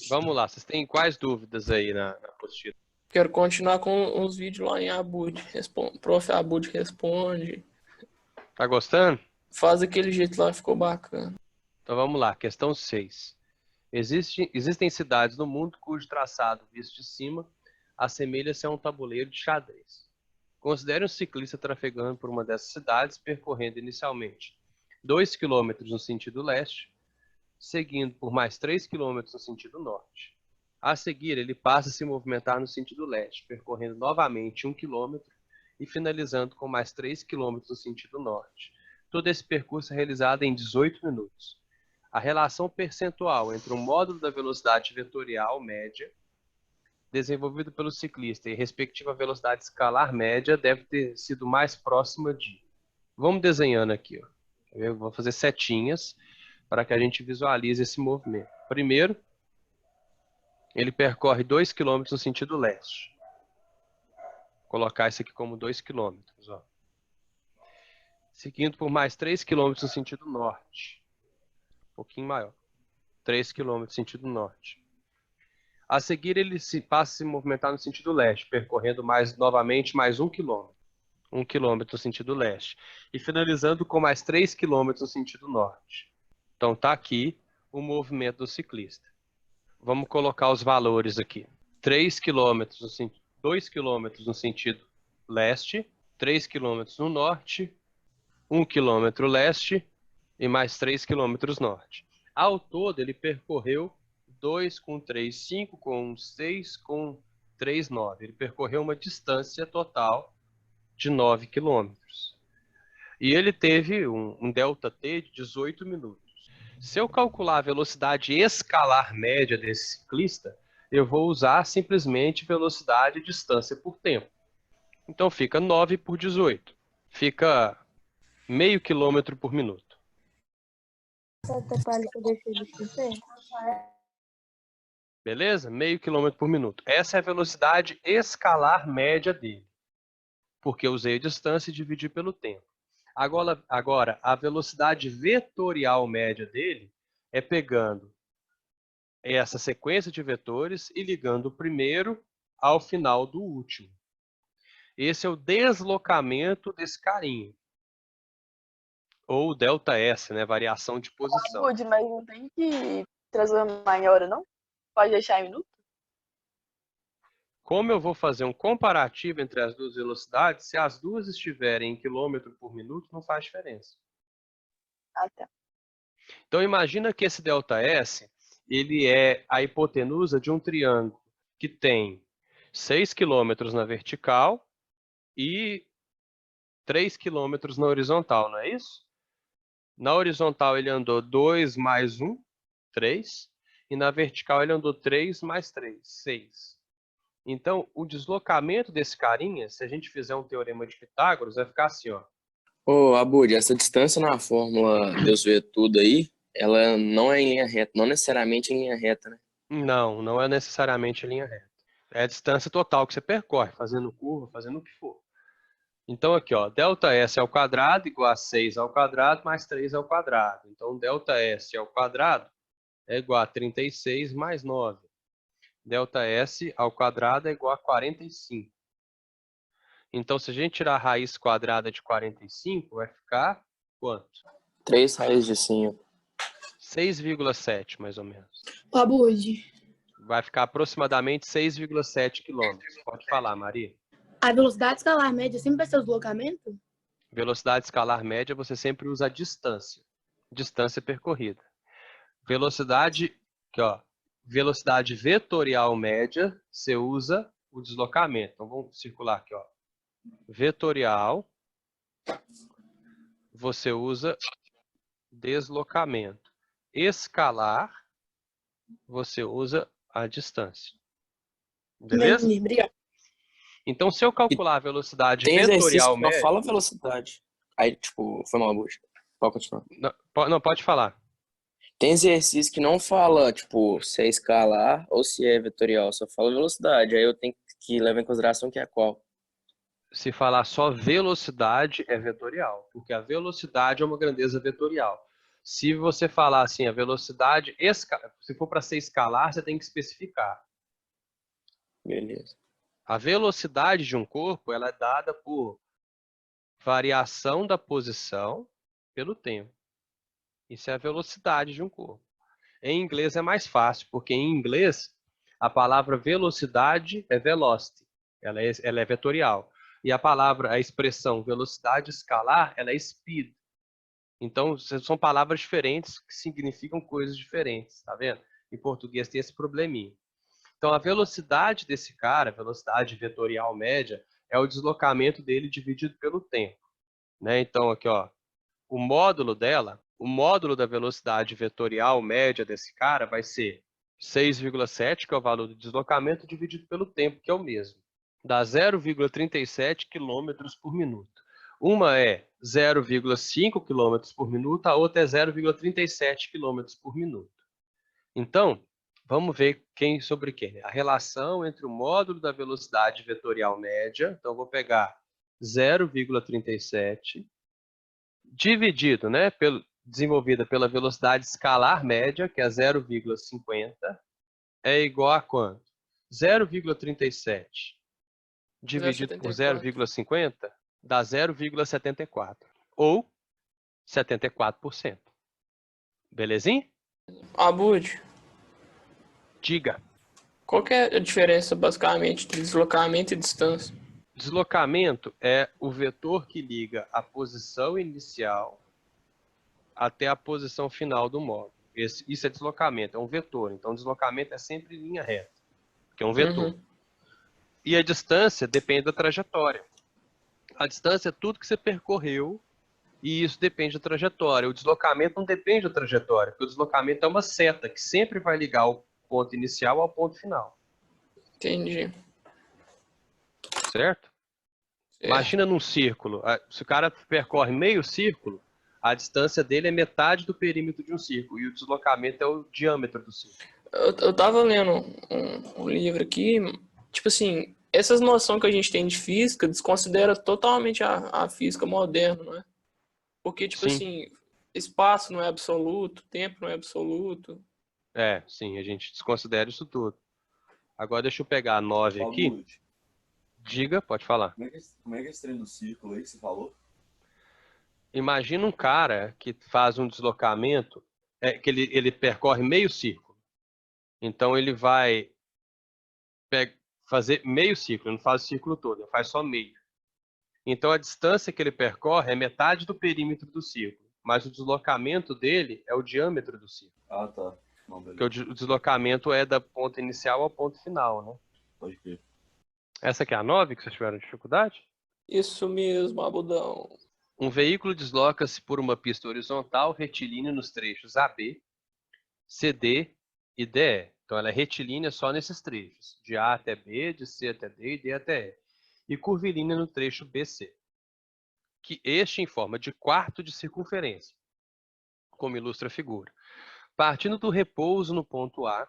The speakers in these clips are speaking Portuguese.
Vamos lá, vocês têm quais dúvidas aí na apostila? Quero continuar com os vídeos lá em Abud. Prof. Abud responde. Tá gostando? Faz aquele jeito lá, ficou bacana. Então vamos lá, questão 6. Existem cidades no mundo cujo traçado, visto de cima, assemelha-se a um tabuleiro de xadrez. Considere um ciclista trafegando por uma dessas cidades, percorrendo inicialmente 2 km no sentido leste, seguindo por mais 3 km no sentido norte. A seguir, ele passa a se movimentar no sentido leste, percorrendo novamente 1 km e finalizando com mais 3 km no sentido norte. Todo esse percurso é realizado em 18 minutos. A relação percentual entre o módulo da velocidade vetorial média desenvolvido pelo ciclista e respectiva velocidade escalar média deve ter sido mais próxima de... Vamos desenhando aqui, ó. Eu vou fazer setinhas para que a gente visualize esse movimento. Primeiro, ele percorre 2 km no sentido leste. Vou colocar isso aqui como 2 km. Ó. Seguindo por mais 3 km no sentido norte. Um pouquinho maior. 3 km no sentido norte. A seguir, ele passa a se movimentar no sentido leste, percorrendo novamente mais 1 km. 1 km no sentido leste. E finalizando com mais 3 km no sentido norte. Então, está aqui o movimento do ciclista. Vamos colocar os valores aqui. 3 km, 2 km no sentido leste, 3 km no norte, 1 km leste e mais 3 km norte. Ao todo, ele percorreu 2 com 3, 5 com 6 com 3, 9. Ele percorreu uma distância total de 9 km. E ele teve um ΔT de 18 minutos. Se eu calcular a velocidade escalar média desse ciclista, eu vou usar simplesmente velocidade e distância por tempo. Então fica 9 por 18. Fica meio quilômetro por minuto. Beleza? Meio quilômetro por minuto. Essa é a velocidade escalar média dele. Porque eu usei a distância e dividi pelo tempo. Agora, a velocidade vetorial média dele é pegando essa sequência de vetores e ligando o primeiro ao final do último. Esse é o deslocamento desse carinha. Ou ΔS, né? Variação de posição. Mas não tem que transformar em hora, não? Pode deixar em minuto? Como eu vou fazer um comparativo entre as duas velocidades, se as duas estiverem em quilômetro por minuto, não faz diferença. Ah, tá. Então, imagina que esse ΔS, ele é a hipotenusa de um triângulo que tem 6 km na vertical e 3 km na horizontal, não é isso? Na horizontal ele andou 2 mais 1, 3. E na vertical ele andou 3 mais 3, 6. Então, o deslocamento desse carinha, se a gente fizer um teorema de Pitágoras, vai ficar assim, ó. Ô, Abud, essa distância na fórmula Deus vê tudo aí, ela não é em linha reta, não necessariamente em linha reta, né? Não, não é necessariamente linha reta. É a distância total que você percorre, fazendo curva, fazendo o que for. Então, aqui, ó, ΔS ao quadrado igual a 6 ao quadrado mais 3 ao quadrado. Então, ΔS ao quadrado é igual a 36 mais 9. ΔS ao quadrado é igual a 45. Então, se a gente tirar a raiz quadrada de 45, vai ficar quanto? 3 raízes de 5. 6,7, mais ou menos. Abud, Vai ficar aproximadamente 6,7 quilômetros. Pode falar, Maria. a velocidade escalar média sempre vai ser o deslocamento? Velocidade escalar média, você sempre usa a distância. Distância percorrida. Velocidade, aqui, ó, velocidade vetorial média, você usa o deslocamento. Então, vamos circular aqui, ó. Vetorial, você usa deslocamento. Escalar, você usa a distância. Beleza? Entendi, obrigado. Então, se eu calcular a velocidade Tem exercício vetorial que não média... fala velocidade. Aí, tipo, foi mal, Abud. Pode continuar. Não, pode falar. Tem exercício que não fala, tipo, se é escalar ou se é vetorial, só fala velocidade. Aí eu tenho que levar em consideração que é qual. Se falar só velocidade, é vetorial, porque a velocidade é uma grandeza vetorial. Se você falar assim, a velocidade, se for para ser escalar, você tem que especificar. Beleza. A velocidade de um corpo, ela é dada por variação da posição pelo tempo. Isso é a velocidade de um corpo. Em inglês é mais fácil, porque em inglês a palavra velocidade é velocity, ela é vetorial. E a expressão velocidade escalar, ela é speed. Então, são palavras diferentes que significam coisas diferentes, tá vendo? Em português tem esse probleminha. Então, a velocidade desse cara, a velocidade vetorial média, é o deslocamento dele dividido pelo tempo, né? Então, aqui, ó, o módulo da velocidade vetorial média desse cara vai ser 6,7, que é o valor do deslocamento, dividido pelo tempo, que é o mesmo. Dá 0,37 km por minuto. Uma é 0,5 km por minuto, a outra é 0,37 km por minuto. Então, vamos ver quem sobre quem. A relação entre o módulo da velocidade vetorial média, então eu vou pegar 0,37 dividido, né, desenvolvida pela velocidade escalar média, que é 0,50, é igual a quanto? 0,37 dividido por 0,74. 0,50 dá 0,74, ou 74%. Belezinha? Abud, Diga. qual que é a diferença, basicamente, de deslocamento e distância? Deslocamento é o vetor que liga a posição inicial até a posição final do módulo. Isso é deslocamento, é um vetor. Então, deslocamento é sempre em linha reta, que é um vetor. Uhum. E a distância depende da trajetória. A distância é tudo que você percorreu e isso depende da trajetória. O deslocamento não depende da trajetória, porque o deslocamento é uma seta que sempre vai ligar o ponto inicial ao ponto final. Entendi. Certo? Imagina num círculo. Se o cara percorre meio círculo, a distância dele é metade do perímetro de um círculo e o deslocamento é o diâmetro do círculo. Eu tava lendo um livro aqui, tipo assim, essas noções que a gente tem de física desconsidera totalmente a física moderna, não é? Porque, tipo Sim, assim, espaço não é absoluto, tempo não é absoluto. sim, a gente desconsidera isso tudo. Agora deixa eu pegar a 9 aqui. Lud, Diga, pode falar. como é que é esse treino do círculo aí que você falou? Imagina um cara que faz um deslocamento, que ele percorre meio círculo. Então ele vai fazer meio círculo, não faz o círculo todo, ele faz só meio. Então a distância que ele percorre é metade do perímetro do círculo, mas o deslocamento dele é o diâmetro do círculo. Ah, tá. Não, Porque beleza. o deslocamento é da ponto inicial ao ponto final, né? Pode crer. Essa aqui é a 9 que vocês tiveram dificuldade? Isso mesmo, Abudão. Um veículo desloca-se por uma pista horizontal retilínea nos trechos AB, CD e DE. Então ela é retilínea só nesses trechos, de A até B, de C até D e D até E. E curvilínea no trecho BC, que este em forma de quarto de circunferência, como ilustra a figura. Partindo do repouso no ponto A,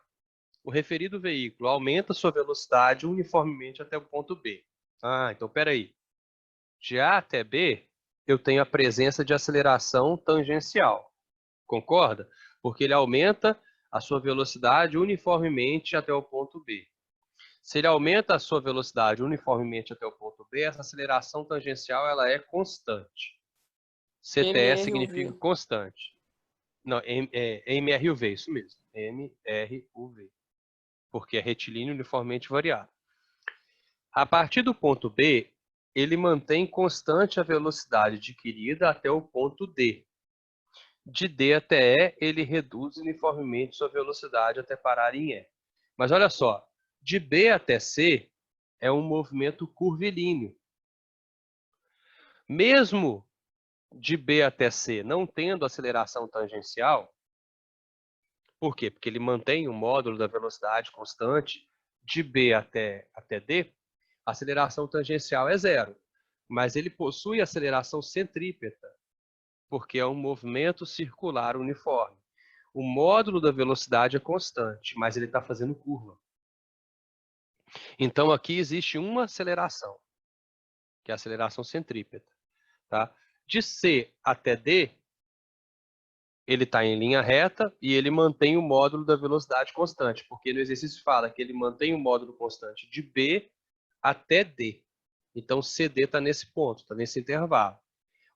o referido veículo aumenta sua velocidade uniformemente até o ponto B. Então peraí. De A até B, eu tenho a presença de aceleração tangencial. Concorda? Porque ele aumenta a sua velocidade uniformemente até o ponto B. Se ele aumenta a sua velocidade uniformemente até o ponto B, essa aceleração tangencial ela é constante. CTS significa MRUV. constante. Não, é MRUV, isso mesmo. MRUV. Porque é retilíneo uniformemente variável. A partir do ponto B, ele mantém constante a velocidade adquirida até o ponto D. De D até E, ele reduz uniformemente sua velocidade até parar em E. Mas olha só, de B até C é um movimento curvilíneo. Mesmo de B até C não tendo aceleração tangencial, por quê? Porque ele mantém o módulo da velocidade constante de B até D, a aceleração tangencial é zero. Mas ele possui aceleração centrípeta, porque é um movimento circular uniforme. O módulo da velocidade é constante, mas ele está fazendo curva. Então aqui existe uma aceleração. que é a aceleração centrípeta. Tá? De C até D, ele está em linha reta e ele mantém o módulo da velocidade constante, porque no exercício fala que ele mantém o módulo constante de B até D. Então, CD está nesse ponto, está nesse intervalo.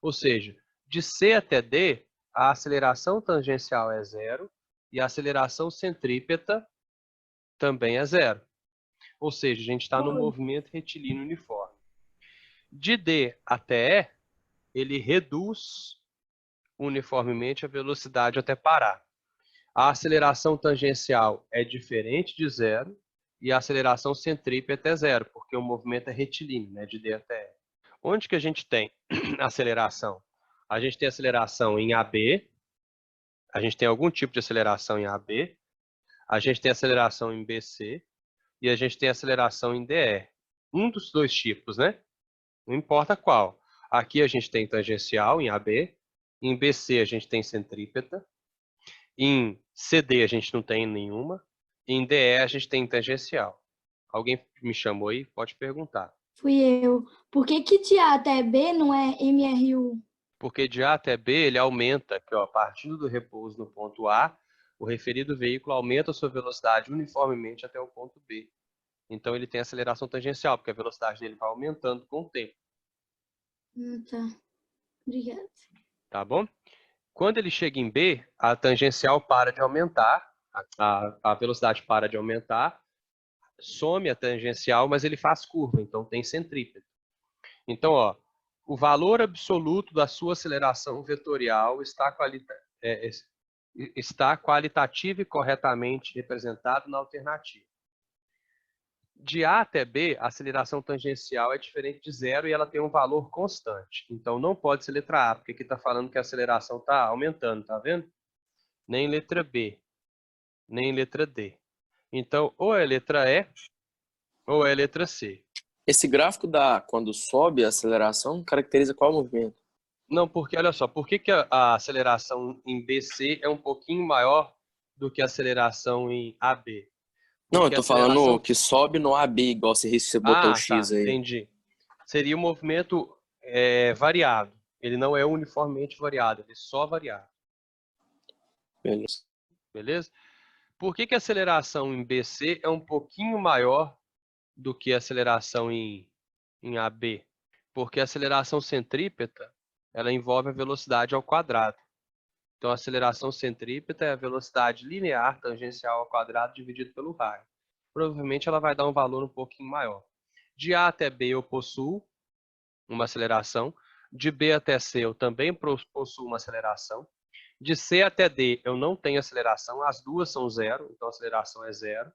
Ou seja, de C até D, a aceleração tangencial é zero e a aceleração centrípeta também é zero. Ou seja, a gente está no movimento retilíneo uniforme. De D até E, ele reduz uniformemente a velocidade até parar. A aceleração tangencial é diferente de zero e a aceleração centrípeta é zero, porque o movimento é retilíneo, né, de D até E. Onde que a gente tem aceleração? A gente tem aceleração em AB, a gente tem algum tipo de aceleração em AB, a gente tem aceleração em BC e a gente tem aceleração em DE. Um dos dois tipos, né? Não importa qual. Aqui a gente tem tangencial em AB, em BC a gente tem centrípeta, em CD a gente não tem nenhuma, e em DE a gente tem tangencial. Alguém me chamou aí? Pode perguntar. Fui eu. Por que que de A até B não é MRU? Porque de A até B ele aumenta, que, ó, partindo do repouso no ponto A, o referido veículo aumenta a sua velocidade uniformemente até o ponto B. Então ele tem aceleração tangencial, porque a velocidade dele vai aumentando com o tempo. Tá. Obrigada. Tá bom? Quando ele chega em B, a tangencial para de aumentar, a velocidade para de aumentar, some a tangencial, mas ele faz curva, então tem centrípeta. Então, ó, o valor absoluto da sua aceleração vetorial está qualitativa e corretamente representado na alternativa. De A até B, a aceleração tangencial é diferente de zero e ela tem um valor constante. Então, não pode ser letra A, porque aqui está falando que a aceleração está aumentando, tá vendo? Nem letra B, nem letra D. Então, ou é letra E, ou é letra C. Esse gráfico da quando sobe a aceleração caracteriza qual movimento? Não, porque, olha só, por que que a aceleração em BC é um pouquinho maior do que a aceleração em AB? Não, eu Porque a tô falando aceleração... que sobe no AB, igual você botou o Ah, tá, X aí. entendi. Seria um movimento variado. Ele não é uniformemente variado, ele é só variado. Beleza. Beleza? Por que que a aceleração em BC é um pouquinho maior do que a aceleração em AB? Porque a aceleração centrípeta, ela envolve a velocidade ao quadrado. Então, a aceleração centrípeta é a velocidade linear tangencial ao quadrado dividido pelo raio. Provavelmente ela vai dar um valor um pouquinho maior. De A até B eu possuo uma aceleração. De B até C eu também possuo uma aceleração. De C até D eu não tenho aceleração, as duas são zero, então a aceleração é zero.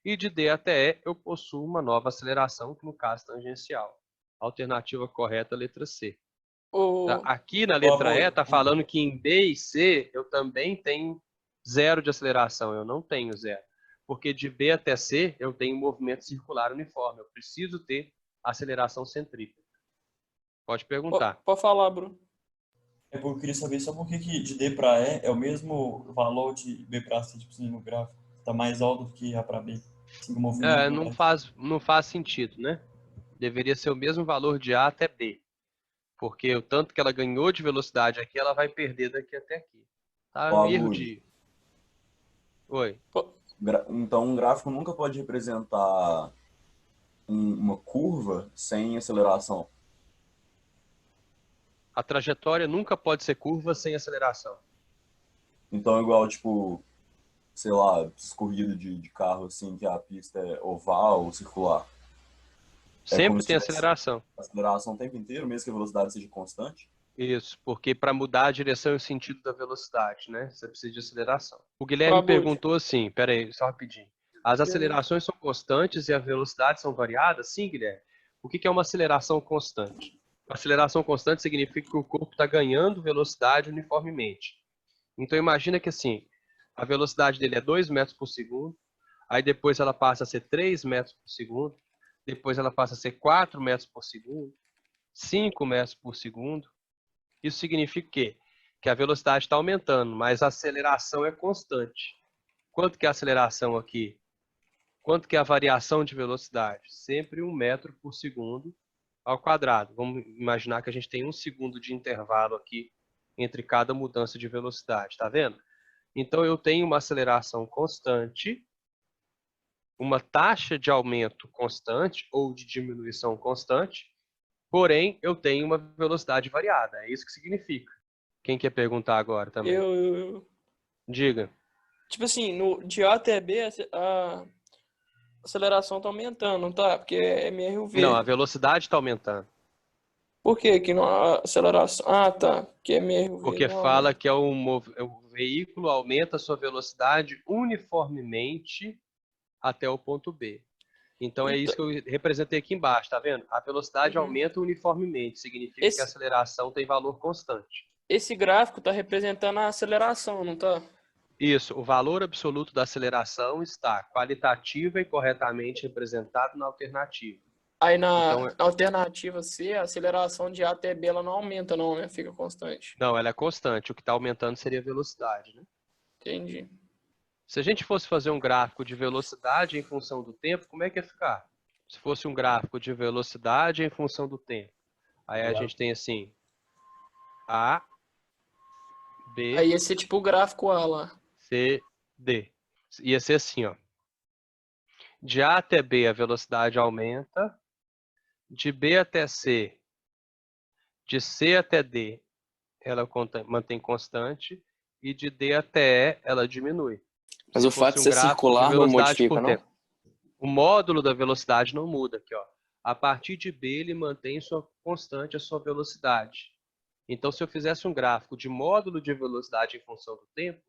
E de D até E eu possuo uma nova aceleração, que no caso é tangencial. Alternativa correta, letra C. Tá? Aqui na letra E está falando que em B e C eu também tenho zero de aceleração, eu não tenho zero. Porque de B até C eu tenho movimento circular uniforme, eu preciso ter aceleração centrípeta. Pode perguntar. Pode falar, Bruno. Eu queria saber só por que de D para E é o mesmo valor de B para C, tipo assim, no gráfico. Está mais alto do que A para B. Assim, o movimento não faz sentido, né? Deveria ser o mesmo valor de A até B. Porque o tanto que ela ganhou de velocidade aqui, ela vai perder daqui até aqui. Tá? Um erro de... Oi. Então, um gráfico nunca pode representar uma curva sem aceleração. A trajetória nunca pode ser curva sem aceleração. Então, igual, tipo, sei lá, corrida de carro, assim, que a pista é oval ou circular. Sempre tem aceleração. Aceleração o tempo inteiro, mesmo que a velocidade seja constante? Isso, porque para mudar a direção e o sentido da velocidade, né? Você precisa de aceleração. O Guilherme perguntou assim, peraí, só rapidinho. As acelerações são constantes e as velocidades são variadas? Sim, Guilherme. O que é uma aceleração constante? Aceleração constante significa que o corpo está ganhando velocidade uniformemente. Então imagina que assim, a velocidade dele é 2 metros por segundo, aí depois ela passa a ser 3 metros por segundo, depois ela passa a ser 4 metros por segundo, 5 metros por segundo. Isso significa o quê? Que a velocidade está aumentando, mas a aceleração é constante. Quanto que é a aceleração aqui? Quanto que é a variação de velocidade? Sempre 1 metro por segundo ao quadrado. Vamos imaginar que a gente tem 1 segundo de intervalo aqui entre cada mudança de velocidade, tá vendo? Então eu tenho uma aceleração constante, uma taxa de aumento constante ou de diminuição constante, porém eu tenho uma velocidade variada. É isso que significa. Quem quer perguntar agora também? Eu. Diga. Tipo assim, de A até B, a aceleração tá aumentando, não tá? Porque é MRV. Não, a velocidade está aumentando. Por que que não a aceleração? Ah, tá. Porque é MRV. Porque não fala aumenta. que o veículo aumenta a sua velocidade uniformemente até o ponto B. Então é isso que eu representei aqui embaixo, tá vendo? A velocidade Uhum. aumenta uniformemente, significa que a aceleração tem valor constante. Esse gráfico tá representando a aceleração, não tá? Isso, o valor absoluto da aceleração está qualitativa e corretamente representado na alternativa. Aí na Então, alternativa C, a aceleração de A até B ela não aumenta, não, né? Fica constante. não, ela é constante. O que está aumentando seria a velocidade, né? Entendi. Se a gente fosse fazer um gráfico de velocidade em função do tempo, como é que ia ficar? Se fosse um gráfico de velocidade em função do tempo. Aí a gente tem assim, A, B, Aí ia ser tipo o gráfico A lá. C, D. Ia ser assim, ó. De A até B a velocidade aumenta, de B até C, de C até D ela mantém constante e de D até E ela diminui. Mas Se o fato fosse de um ser gráfico de circular não velocidade modifica, por não? tempo. O módulo da velocidade não muda aqui, ó. A partir de B ele mantém constante a sua velocidade. Então, se eu fizesse um gráfico de módulo de velocidade em função do tempo,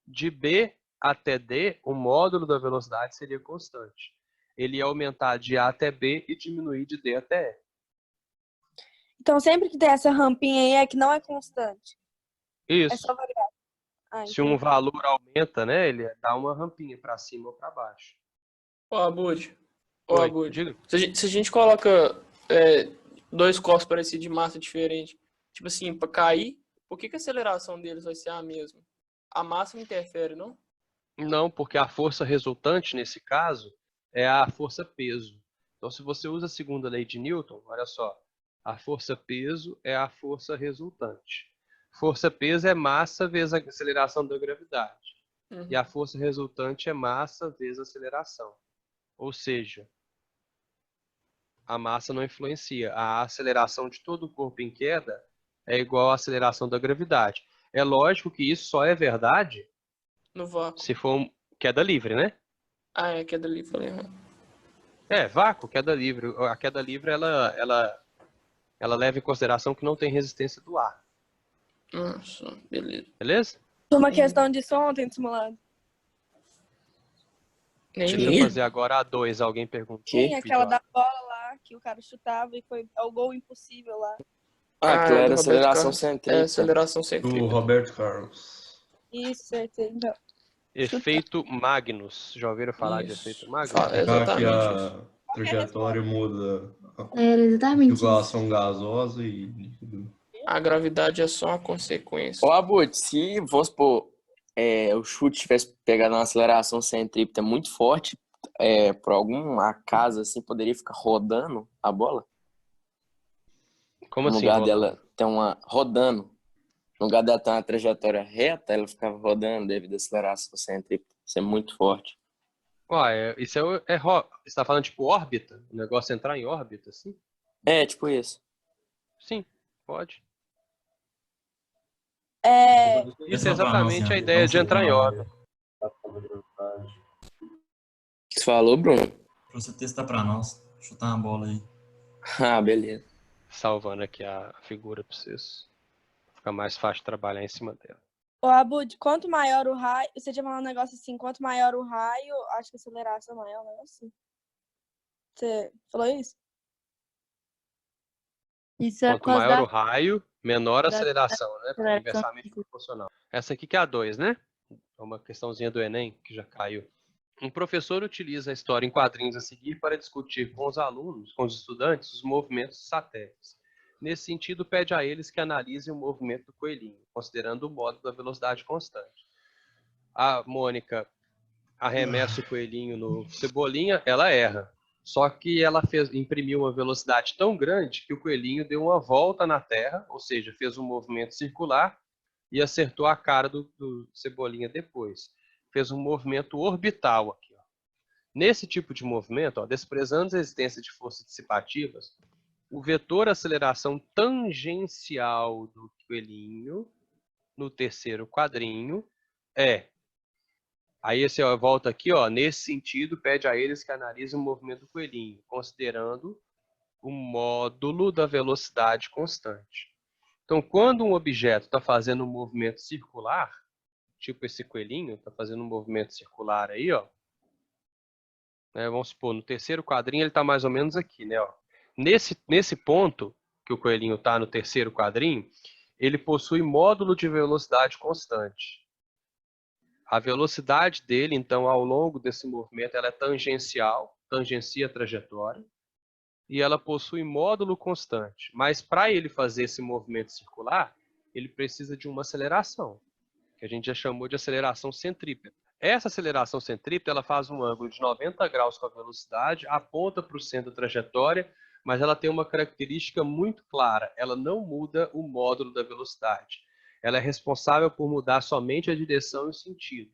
de B até D, o módulo da velocidade seria constante. Ele ia aumentar de A até B e diminuir de D até E. Então, sempre que tem essa rampinha aí é que não é constante. É Isso. só variável. Ah, Se um valor aumenta, né, ele dá uma rampinha para cima ou para baixo. Ó, Abud. Oi, Abud. diga. Se a gente coloca dois corpos parecidos de massa diferente, tipo assim, para cair, por que a aceleração deles vai ser a mesma? A massa não interfere, não? Não, porque a força resultante, nesse caso, é a força-peso. Então, se você usa a segunda lei de Newton, olha só, a força-peso é a força resultante. Força-peso é massa vezes a aceleração da gravidade. E a força resultante é massa vezes a aceleração. Ou seja, a massa não influencia. A aceleração de todo o corpo em queda é igual à aceleração da gravidade. É lógico que isso só é verdade No vácuo. se for queda livre, né? Ah, é queda livre, falei errado. Vácuo, queda livre. A queda livre, ela leva em consideração que não tem resistência do ar. Nossa, beleza. Beleza? Uma questão de som tem simulado. Deixa Nem eu fazer agora a 2. Alguém perguntou. Sim, aquela Pediu da bola lá, que o cara chutava e foi o gol impossível lá. Aquilo do era Roberto aceleração Carlos. centrípeta. Aceleração Do centrípeta. Roberto Carlos. Isso, certeza. Então, efeito Magnus. Já ouviram falar de Isso. efeito Magnus? Fala, Que exatamente isso. a trajetória muda a Era exatamente isso. circulação gasosa e líquido. A gravidade é só uma consequência. Ô, Abud, se, vamos supor, o chute tivesse pegado uma aceleração centrípeta muito forte, por algum acaso, assim, poderia ficar rodando a bola? Como No assim, lugar rodando? dela ter rodando. No lugar dela ter uma trajetória reta, ela ficava rodando devido à aceleração centrípeta. Isso é muito forte. Isso você está falando tipo órbita? O negócio entrar em órbita, assim? É, tipo isso. Sim, pode. é, Isso é exatamente a ideia de entrar em órbita. O que você falou, Bruno? Pra você testar pra nós. Chutar uma bola aí. Ah, beleza. Salvando aqui a figura para vocês. Fica mais fácil trabalhar em cima dela. Ô, Abud, quanto maior o raio... Você tinha falado um negócio assim, quanto maior o raio, acho que a aceleração é maior, um negócio assim. Você falou isso? Isso é por Quanto causa maior da... o raio, menor a da aceleração, né? Porque é aceleração. inversamente proporcional. Essa aqui que é a 2, né? É uma questãozinha do Enem, que já caiu. Um professor utiliza a história em quadrinhos a seguir para discutir com os alunos, com os estudantes, os movimentos de satélites. Nesse sentido, pede a eles que analisem o movimento do coelhinho, considerando o modo da velocidade constante. A Mônica arremessa o coelhinho no Cebolinha, ela erra. Só que ela imprimiu uma velocidade tão grande que o coelhinho deu uma volta na Terra, ou seja, fez um movimento circular e acertou a cara do Cebolinha depois. Fez um movimento orbital aqui. Ó. Nesse tipo de movimento, ó, desprezando a existência de forças dissipativas, o vetor aceleração tangencial do coelhinho no terceiro quadrinho é... Aí você volta aqui, ó, nesse sentido, pede a eles que analisem o movimento do coelhinho, considerando o módulo da velocidade constante. Então, quando um objeto está fazendo um movimento circular, tipo esse coelhinho, está fazendo um movimento circular aí, ó, né, vamos supor, no terceiro quadrinho ele está mais ou menos aqui, né? Ó. Nesse ponto que o coelhinho está no terceiro quadrinho, ele possui módulo de velocidade constante. A velocidade dele, então, ao longo desse movimento, ela é tangencial, tangencia a trajetória, e ela possui módulo constante. Mas para ele fazer esse movimento circular, ele precisa de uma aceleração, que a gente já chamou de aceleração centrípeta. Essa aceleração centrípeta, ela faz um ângulo de 90 graus com a velocidade, aponta para o centro da trajetória, mas ela tem uma característica muito clara, ela não muda o módulo da velocidade. Ela é responsável por mudar somente a direção e o sentido.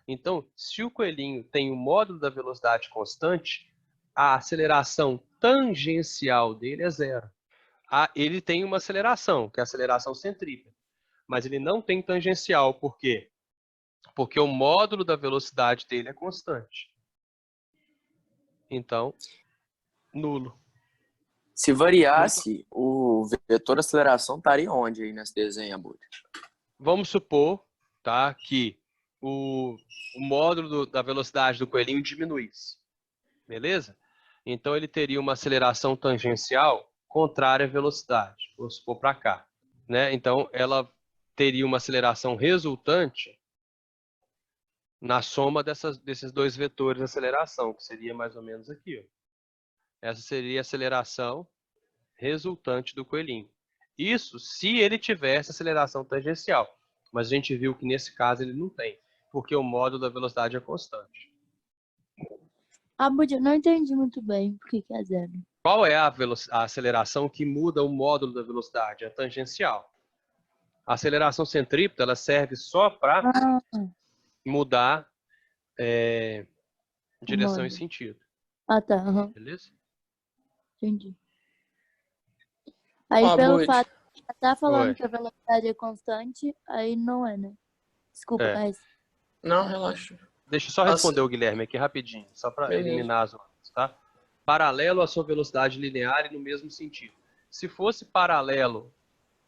Então, se o coelhinho tem o módulo da velocidade constante, a aceleração tangencial dele é zero. Ele tem uma aceleração, que é a aceleração centrípeta, mas ele não tem tangencial. Por quê? Porque o módulo da velocidade dele é constante. Então, nulo. Se variasse, o vetor aceleração estaria onde aí nesse desenho, Abud? Vamos supor, tá, que o módulo da velocidade do coelhinho diminuísse. Beleza? Então ele teria uma aceleração tangencial contrária à velocidade. Vamos supor para cá. Né? Então ela teria uma aceleração resultante na soma desses dois vetores de aceleração, que seria mais ou menos aqui. Ó. Essa seria a aceleração resultante do coelhinho. Isso se ele tivesse aceleração tangencial. Mas a gente viu que nesse caso ele não tem, porque o módulo da velocidade é constante. Abud, eu não entendi muito bem por que é zero. Qual é a aceleração que muda o módulo da velocidade? É tangencial. A aceleração centrípeta ela serve só para mudar direção e sentido. Ah, tá. Uhum. Beleza? Entendi. Aí, Ah, pelo Bud. fato de estar falando Oi. que a velocidade é constante, aí não é, né? Desculpa, É. Thaís. Não, relaxa. Deixa eu só responder o Guilherme aqui rapidinho, só para Beleza. eliminar as outras, tá? Paralelo à sua velocidade linear e no mesmo sentido. Se fosse paralelo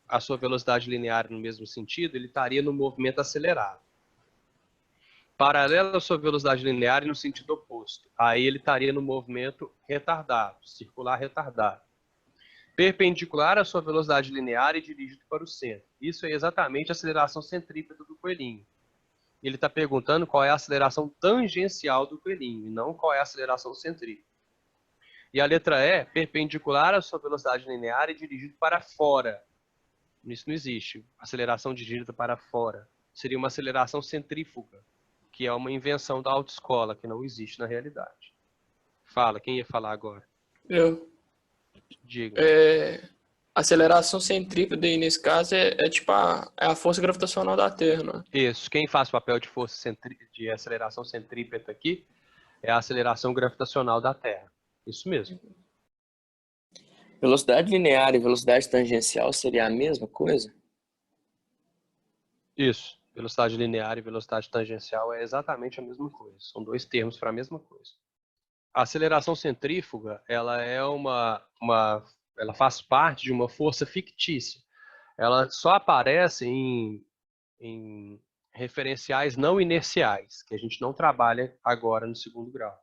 à sua velocidade linear e no mesmo sentido, ele estaria no movimento acelerado. Paralelo à sua velocidade linear e no sentido oposto. Aí ele estaria no movimento retardado, circular retardado. Perpendicular à sua velocidade linear e dirigido para o centro. Isso é exatamente a aceleração centrípeta do coelhinho. Ele está perguntando qual é a aceleração tangencial do coelhinho, e não qual é a aceleração centrípeta. E a letra E, perpendicular à sua velocidade linear e dirigido para fora. Isso não existe. Aceleração dirigida para fora. Seria uma aceleração centrífuga, que é uma invenção da autoescola, que não existe na realidade. Fala, quem ia falar agora? Eu. Diga. Aceleração centrípeta aí nesse caso é tipo a força gravitacional da Terra, não é? Isso. Quem faz o papel de força de aceleração centrípeta aqui é a aceleração gravitacional da Terra. Isso mesmo. Velocidade linear e velocidade tangencial seria a mesma coisa? Isso. Velocidade linear e velocidade tangencial é exatamente a mesma coisa. São dois termos para a mesma coisa. A aceleração centrífuga, ela é ela faz parte de uma força fictícia. Ela só aparece em referenciais não inerciais, que a gente não trabalha agora no segundo grau.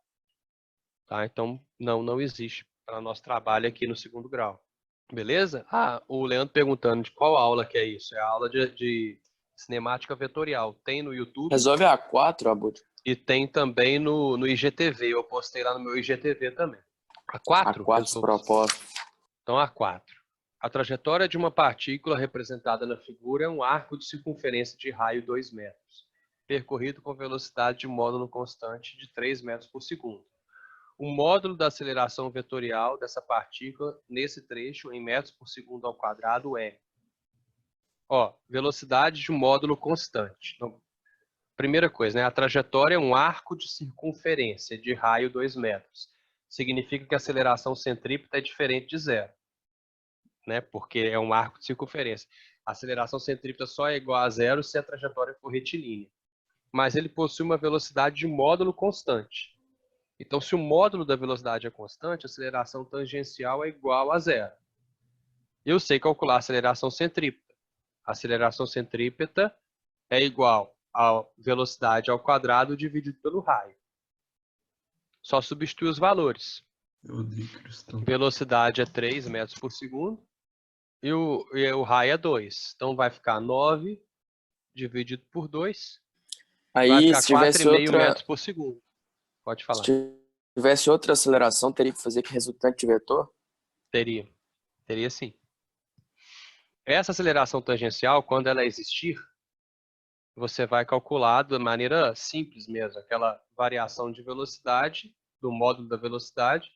Tá? Então, não existe para nosso trabalho aqui no segundo grau. Beleza? O Leandro perguntando de qual aula que é isso. É a aula de cinemática vetorial. Tem no YouTube. Resolve a 4, Abud. E tem também no IGTV. Eu postei lá no meu IGTV também. A 4? A 4 proposta. Então, a 4. A trajetória de uma partícula representada na figura é um arco de circunferência de raio 2 metros, percorrido com velocidade de módulo constante de 3 metros por segundo. o módulo da aceleração vetorial dessa partícula nesse trecho em metros por segundo ao quadrado é, velocidade de um módulo constante. Então, primeira coisa, né? A trajetória é um arco de circunferência de raio 2 metros. Significa que a aceleração centrípeta é diferente de zero, né? Porque é um arco de circunferência. A aceleração centrípeta só é igual a zero se a trajetória for retilínea. Mas ele possui uma velocidade de módulo constante. Então, se o módulo da velocidade é constante, a aceleração tangencial é igual a zero. Eu sei calcular a aceleração centrípeta. A aceleração centrípeta é igual a velocidade ao quadrado dividido pelo raio. Só substitui os valores. Eu odeio cristão. Velocidade é 3 metros por segundo e o raio é 2. Então vai ficar 9 dividido por 2. Vai Aí, ficar se tivesse 4,5 outra, metros por segundo. Pode falar. se tivesse outra aceleração, teria que fazer que resultante de vetor? Teria. Teria sim. Essa aceleração tangencial, quando ela existir, você vai calcular de maneira simples mesmo, aquela variação de velocidade, do módulo da velocidade,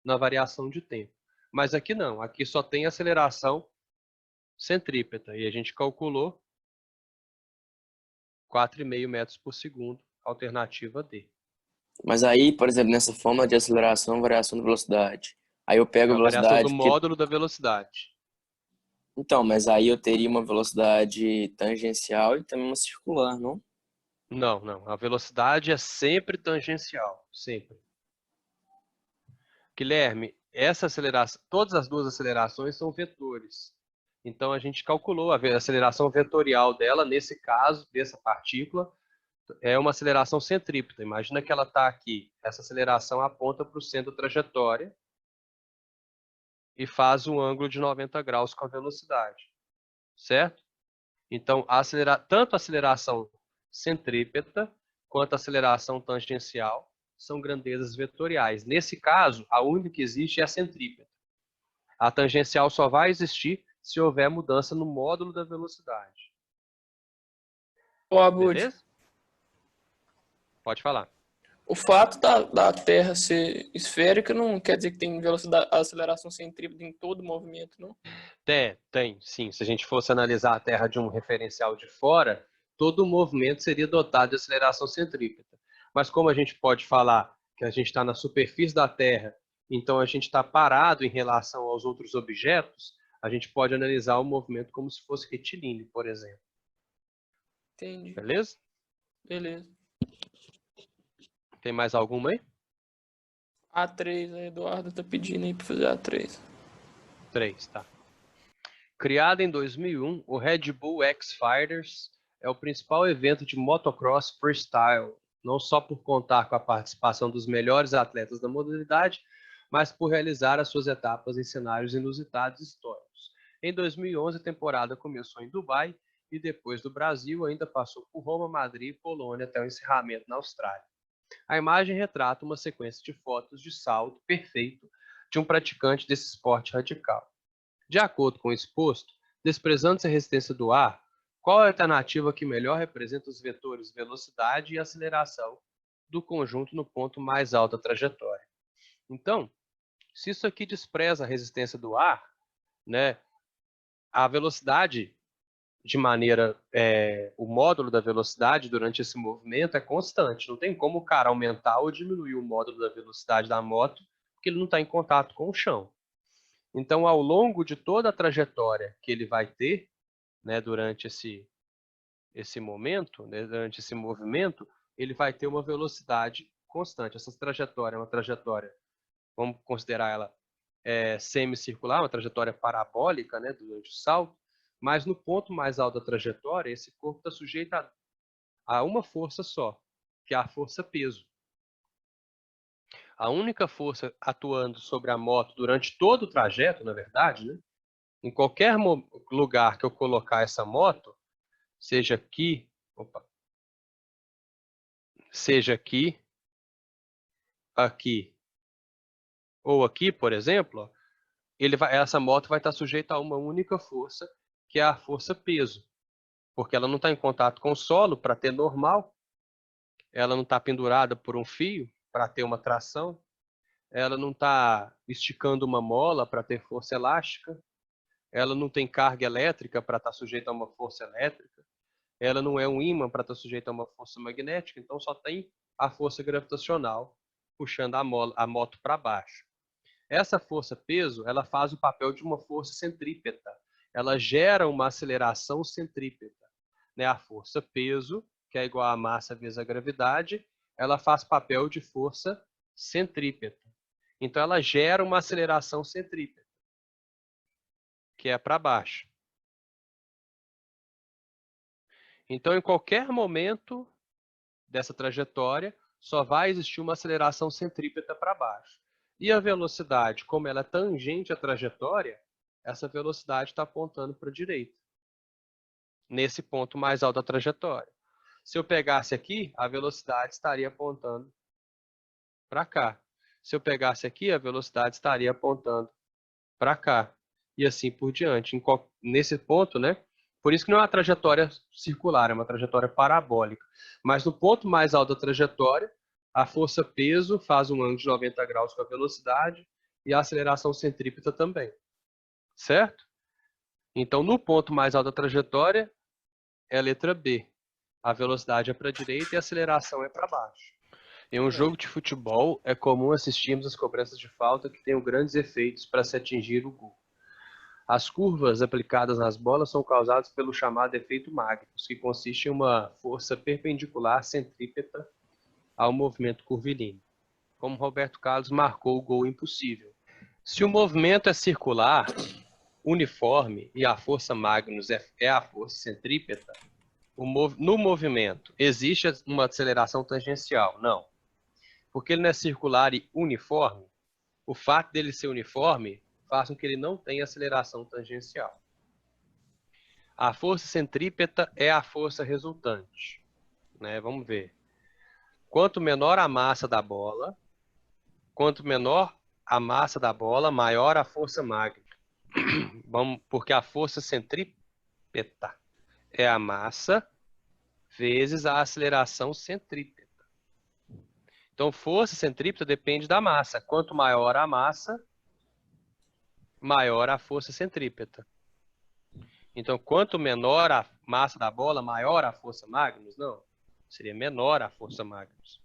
na variação de tempo. Mas aqui não, aqui só tem aceleração centrípeta, e a gente calculou 4,5 metros por segundo, alternativa D. Mas aí, por exemplo, nessa forma de aceleração, variação de velocidade. Aí eu É pego a a variação do velocidade que... módulo da velocidade. Então, mas aí eu teria uma velocidade tangencial e também uma circular, não? Não, não. A velocidade é sempre tangencial. Sempre. Guilherme, essa aceleração, todas as duas acelerações são vetores. Então a gente calculou a aceleração vetorial dela, nesse caso, dessa partícula, é uma aceleração centrípeta. Imagina que ela está aqui. Essa aceleração aponta para o centro da trajetória e faz um ângulo de 90 graus com a velocidade. Certo? Então, tanto a aceleração centrípeta quanto a aceleração tangencial são grandezas vetoriais. Nesse caso, a única que existe é a centrípeta. A tangencial só vai existir se houver mudança no módulo da velocidade. Ô, Abud, Beleza? Pode falar. o fato da Terra ser esférica não quer dizer que tem velocidade, aceleração centrípeta em todo o movimento, não? Tem, sim. Se a gente fosse analisar a Terra de um referencial de fora, todo o movimento seria dotado de aceleração centrípeta. Mas como a gente pode falar que a gente está na superfície da Terra, então a gente está parado em relação aos outros objetos, a gente pode analisar o movimento como se fosse retilíneo, por exemplo. Entendi. Beleza? Beleza. Tem mais alguma aí? A3, a Eduardo tá pedindo aí pra fazer A3. 3, tá. Criado em 2001, o Red Bull X-Fighters é o principal evento de motocross freestyle, não só por contar com a participação dos melhores atletas da modalidade, mas por realizar as suas etapas em cenários inusitados e históricos. Em 2011, a temporada começou em Dubai e depois do Brasil ainda passou por Roma, Madrid e Polônia até o encerramento na Austrália. A imagem retrata uma sequência de fotos de salto perfeito de um praticante desse esporte radical. De acordo com o exposto, desprezando-se a resistência do ar, qual é a alternativa que melhor representa os vetores velocidade e aceleração do conjunto no ponto mais alto da trajetória? Então, se isso aqui despreza a resistência do ar, né, a velocidade de maneira, o módulo da velocidade durante esse movimento é constante. Não tem como o cara aumentar ou diminuir o módulo da velocidade da moto, porque ele não está em contato com o chão. Então, ao longo de toda a trajetória que ele vai ter, né, durante esse momento, né, durante esse movimento, ele vai ter uma velocidade constante. Essa trajetória é uma trajetória, vamos considerar ela semicircular, uma trajetória parabólica, né, durante o salto, mas no ponto mais alto da trajetória, esse corpo está sujeito a uma força só, que é a força-peso. A única força atuando sobre a moto durante todo o trajeto, na verdade, né, em qualquer lugar que eu colocar essa moto, seja aqui, seja aqui, aqui ou aqui, por exemplo, essa moto vai estar sujeita a uma única força, que é a força-peso, porque ela não está em contato com o solo para ter normal, ela não está pendurada por um fio para ter uma tração, ela não está esticando uma mola para ter força elástica, ela não tem carga elétrica para estar sujeita a uma força elétrica, ela não é um ímã para estar sujeita a uma força magnética, então só tem a força gravitacional puxando a moto para baixo. Essa força-peso, ela faz o papel de uma força centrípeta. Ela gera uma aceleração centrípeta. Né? A força-peso, que é igual a massa vezes a gravidade, ela faz papel de força centrípeta. Então, ela gera uma aceleração centrípeta, que é para baixo. Então, em qualquer momento dessa trajetória, só vai existir uma aceleração centrípeta para baixo. E a velocidade, como ela é tangente à trajetória, essa velocidade está apontando para a direita, nesse ponto mais alto da trajetória. Se eu pegasse aqui, a velocidade estaria apontando para cá. Se eu pegasse aqui, a velocidade estaria apontando para cá. E assim por diante. Nesse ponto, né? Por isso que não é uma trajetória circular, é uma trajetória parabólica. Mas no ponto mais alto da trajetória, a força-peso faz um ângulo de 90 graus com a velocidade e a aceleração centrípeta também. Certo? Então, no ponto mais alto da trajetória, é a letra B. A velocidade é para a direita e a aceleração é para baixo. Em um jogo de futebol, é comum assistirmos as cobranças de falta que tenham grandes efeitos para se atingir o gol. As curvas aplicadas nas bolas são causadas pelo chamado efeito Magnus, que consiste em uma força perpendicular centrípeta ao movimento curvilíneo. Como Roberto Carlos marcou o gol impossível. Se o movimento é circular, uniforme, e a força Magnus é a força centrípeta, no movimento existe uma aceleração tangencial? Não. Porque ele não é circular e uniforme, o fato dele ser uniforme faz com que ele não tenha aceleração tangencial. A força centrípeta é a força resultante. Né? Vamos ver. Quanto menor a massa da bola, maior a força magnética. Porque a força centrípeta é a massa vezes a aceleração centrípeta. Então, força centrípeta depende da massa. Quanto maior a massa, maior a força centrípeta. Então, quanto menor a massa da bola, maior a força Magnus? Não, seria menor a força Magnus.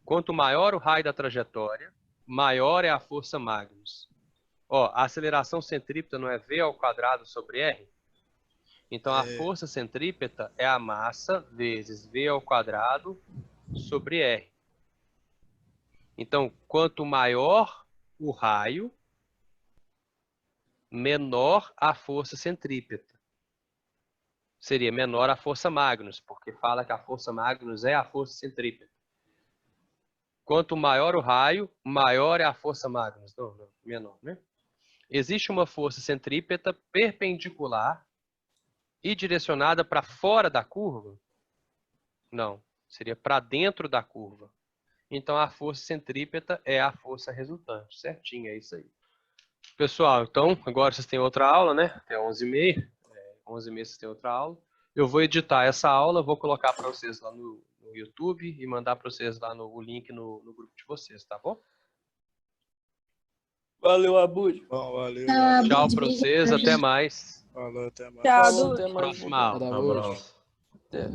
Quanto maior o raio da trajetória, maior é a força Magnus. Ó, a aceleração centrípeta não é V² sobre R? Então, a força centrípeta é a massa vezes V² sobre R. Então, quanto maior o raio, menor a força centrípeta. Seria menor a força Magnus, porque fala que a força Magnus é a força centrípeta. Quanto maior o raio, maior é a força Magnus. Não, menor, né? Existe uma força centrípeta perpendicular e direcionada para fora da curva? Não, seria para dentro da curva. Então, a força centrípeta é a força resultante. Certinho, é isso aí. Pessoal, então, agora vocês têm outra aula, né? Até 11h30. 11h30 vocês têm outra aula. Eu vou editar essa aula, vou colocar para vocês lá no YouTube e mandar para vocês lá o link no grupo de vocês, tá bom? Valeu, Abud. Bom, valeu. Tchau para vocês, até mais. Falou, até mais. Tchau, Falou, Du. até mais. Próxima aula. Um abraço. Até.